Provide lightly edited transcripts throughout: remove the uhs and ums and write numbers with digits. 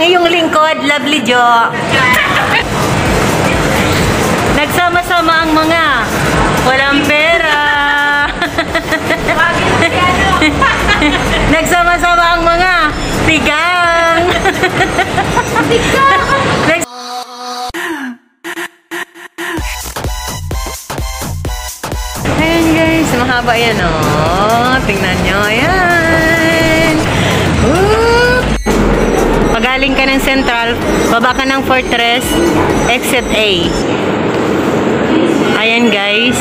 ang iyong lingkod, Lovely Jo. Nagsama-sama ang mga walang pera. Nagsama-sama ang mga tigang. Ayan guys, mahaba yan oh. Tingnan nyo, ayan. Pagaling ka ng Central, baba ka ng Fortress, exit A. Ayan guys.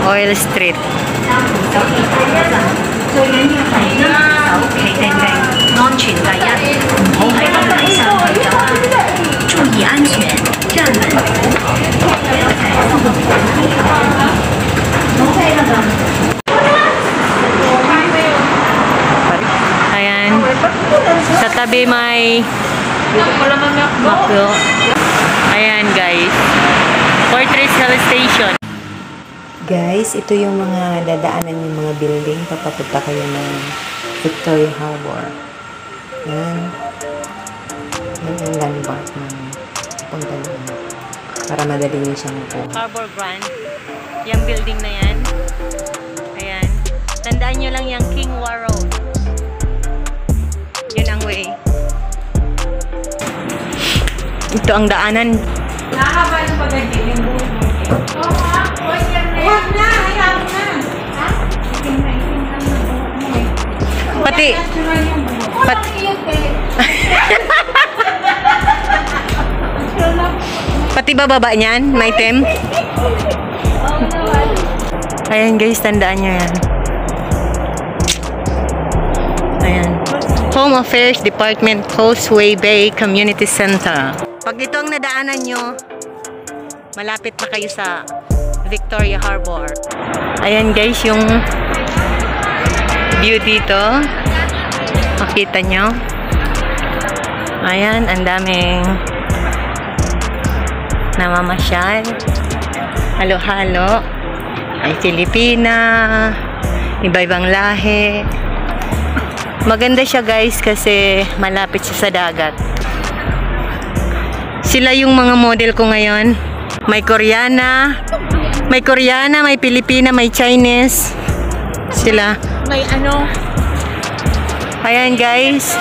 Oil Street. Ayan. Sa tabi may Macdo. Ayan guys. Fortress Hill Station. Guys, ito yung mga dadaanan yung mga building. Papapunta kayo ng Victoria Harbor. Yan. Yan yung landmark ng punta doon. Para madali nyo siyang po. Harbor Grand. Yung building na yan. Ayan. Tandaan nyo lang yung King War Road. Yun ang way. Ito ang daanan. Nakakaba yung pagdating yung buhok mo. Oo nga. Huwag na. Ayaw na. Ha? Pati. Pati bababa niyan, may item. Ayan guys, tandaan nyo yan. Ayan. Home Affairs Department, Causeway Bay Community Center. Pag ito ang nadaanan nyo, malapit na kayo sa Victoria Harbor. Ayan guys, yung view dito. Makita nyo. Ayan, ang daming namamasyal. Halo-halo. Ay Filipina. Iba-ibang lahi. Maganda siya guys kasi malapit siya sa dagat. Sila yung mga model ko ngayon. May Koreana, may Pilipina, may Chinese. Sila. May ano? Ayan guys.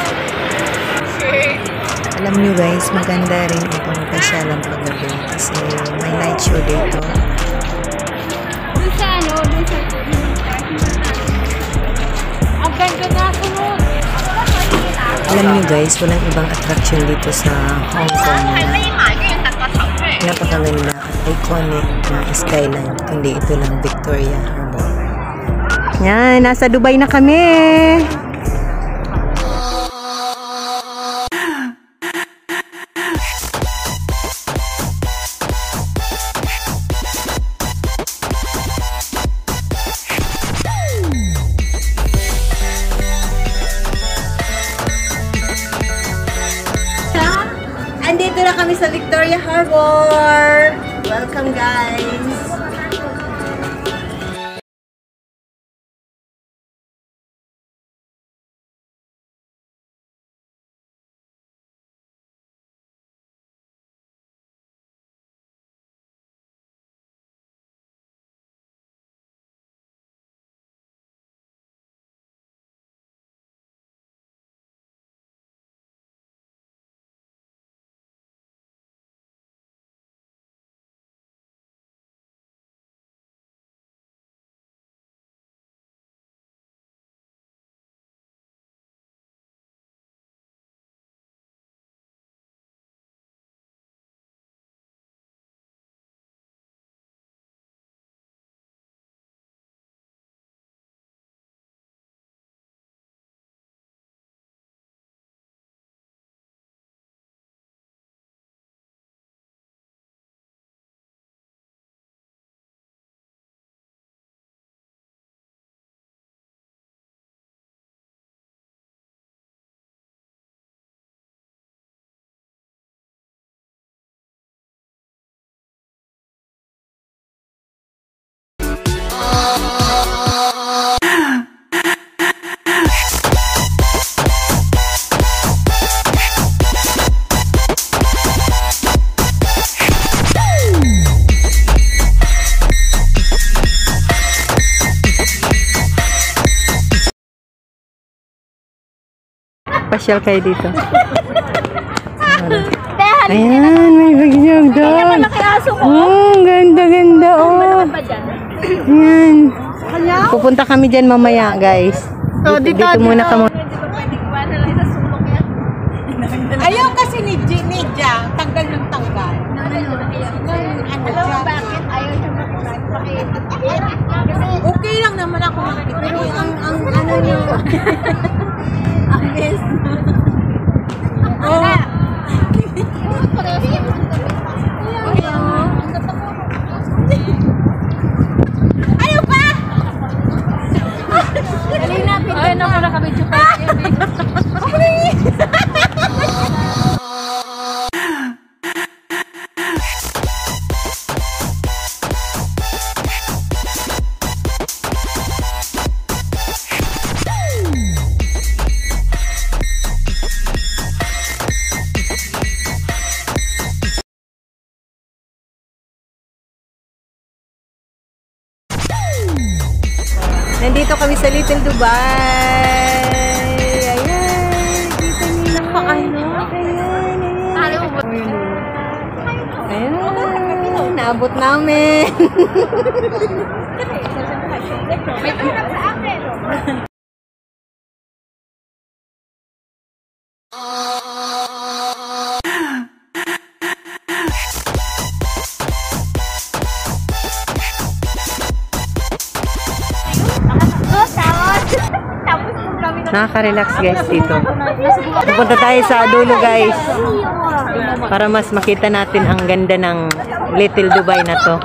Alam nyo guys, maganda rin itong pasyalang paggabi kasi may night show dito. Doon sa ano? Doon sa... Ang ganda na sunod. Alam nyo guys, walang ibang attraction dito sa Hong Kong na napakaganda at iconic na skyline, kundi ito lang Victoria Harbor. Yan, nasa Dubai na kami. Andito na kami sa Victoria Harbor. Welcome guys. Pasyal kayo dito. Ayan, may bagyog doon. Oh, ganda, oh. Ayan. Pupunta kami dyan mamaya, guys. Dito muna kami. Ayaw kasi ni Nidja, tanggal ng tanggal. Alam mo bakit ayaw siya makipagpakita? Okay lang naman ako makikita. Pero ang ano niyo, ang best. Oh. Ayaw pa! Dali natin. Ay, naku, nakabidyo pa. Nandito kami sa Little Dubai. Ayan. Dito nila. Ano? Ayan. Ayan. Naabot namin. May pera sa akin. Nakaka-relax guys dito. Pupunta tayo sa dulo guys. Para mas makita natin ang ganda ng Little Dubai na to.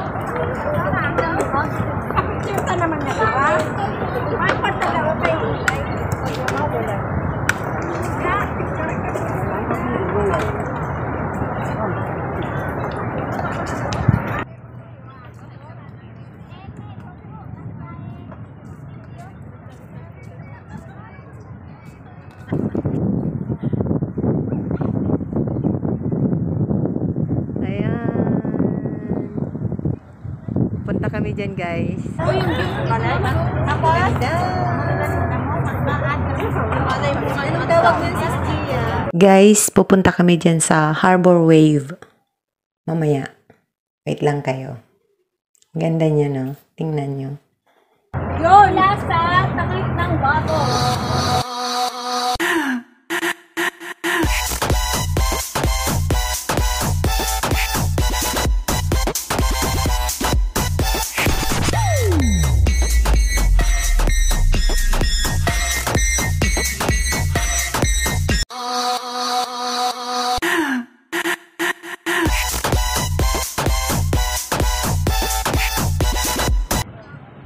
Punta kami dyan guys. Guys, pupunta kami dyan sa Harbor Wave. Mamaya. Wait lang kayo. Ganda niya, no? Tingnan nyo. Yo, nasa takip ng bato.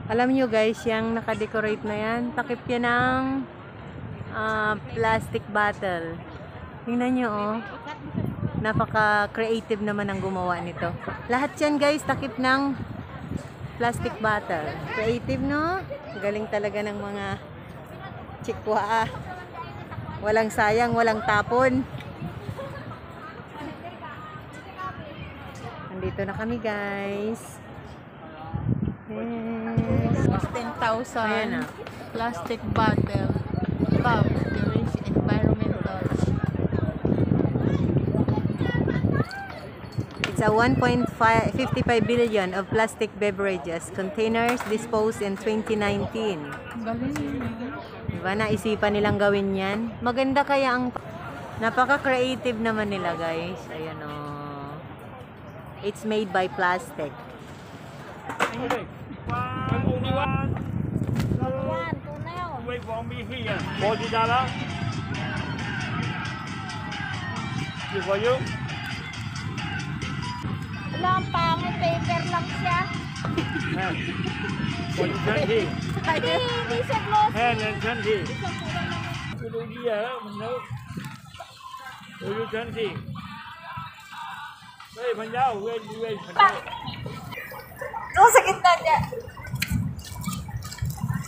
Alam nyo guys, yung nakadecorate na yan, takip yan ng plastic bottle. Tingnan nyo oh. Napaka-creative naman ang gumawa nito. Lahat yan guys, takip ng plastic bottle. Creative no? Galing talaga ng mga chikwa. Walang sayang, walang tapon. Nandito na kami guys. Yes. 10,000 plastic bottle cup. There is environmental. It's a 1.55 billion of plastic beverages containers disposed in 2019. Diba, naisipan nilang gawin yan? Maganda kaya ang... Napaka-creative naman nila guys. Ayan o. It's made by plastic. Wait for me here. $40. Good for you. Wala ang pangit, paper lang siya. $20. Hindi siya gloss. And $20. Tôi đi gì hả? Mình nấu. Tôi đi $20. Đây, mình giao. Wait. Oh, sa gitna niya.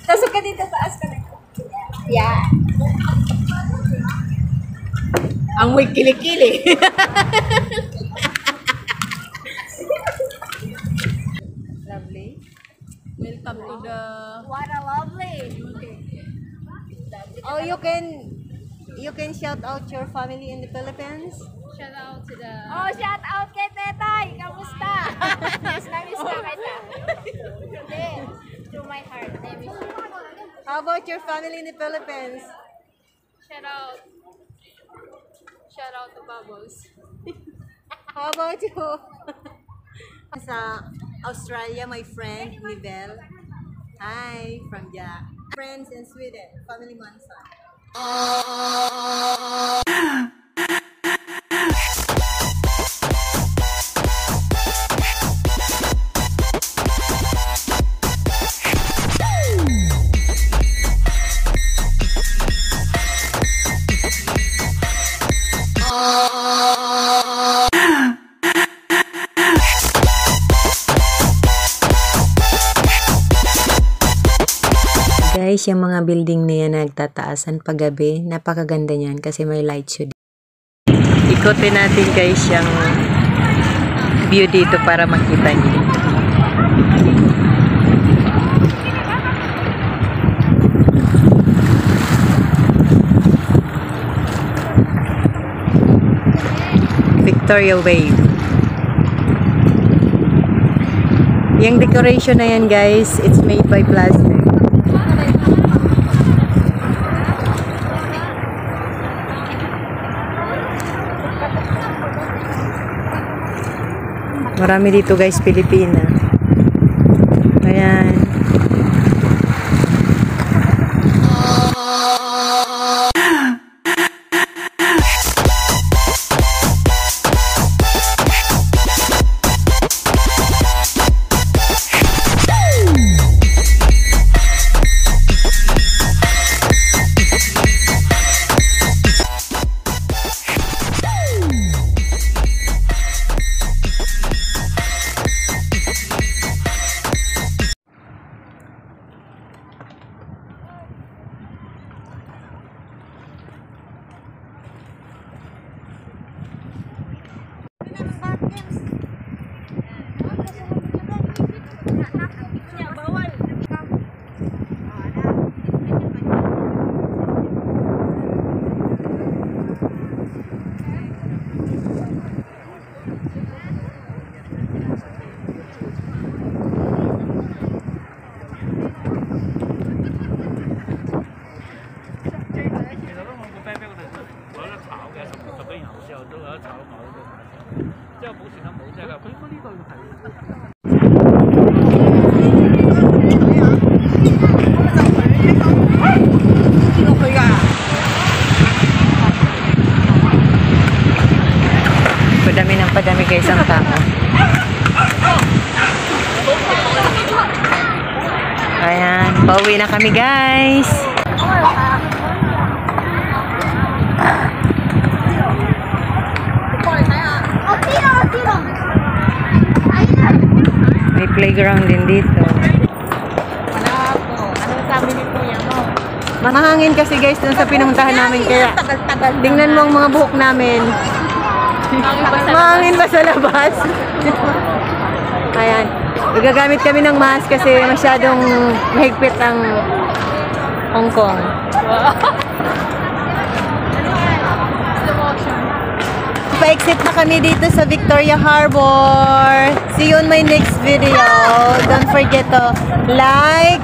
Tasok ka dito, taas ka na. Yeah. Ang may kilikili. Lovely. Welcome to the... What a lovely. Oh, you can you can shout out your family in the Philippines. Shout out to the... Oh, shout out kay Tetay! Kamusta? Miss na kita. Hindi. Through my heart. I miss you. How about your family in the Philippines? Shout out. Shout out to Bubbles. How about you? Sa Australia, my friend, Nivel. Hi, from friends in Sweden, family Mansa. Guys, yung mga building na yan nagtataasan paggabi, napakaganda niyan kasi may light show. Ikotin natin guys yung view dito para makita niyo. Victoria Wave. Yung decoration na yan guys, it's made by plastic. Marami dito guys, Pilipina. Ayan. Padami ng padami guys ang tao. Ayan, pauwi na kami guys. May playground din dito. Anong sabi ni Kuya mo? Mahangin kasi guys dun sa pinuntahan namin kaya tingnan mo ang mga buhok namin. Mahangin ba sa labas? Ayan. Gagamit kami ng mask kasi masyadong mahigpit ang Hong Kong. Pa-exit na kami dito sa Victoria Harbor. See you on my next video. Don't forget to like,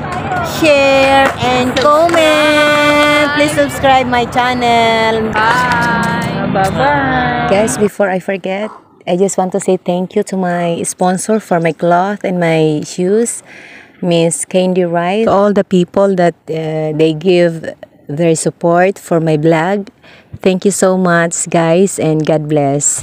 share, and comment. Please subscribe my channel. Bye! Bye-bye. Guys, before I forget, I just want to say thank you to my sponsor for my cloth and my shoes, Miss Candy Wright. To all the people that they give their support for my vlog. Thank you so much, guys, and God bless.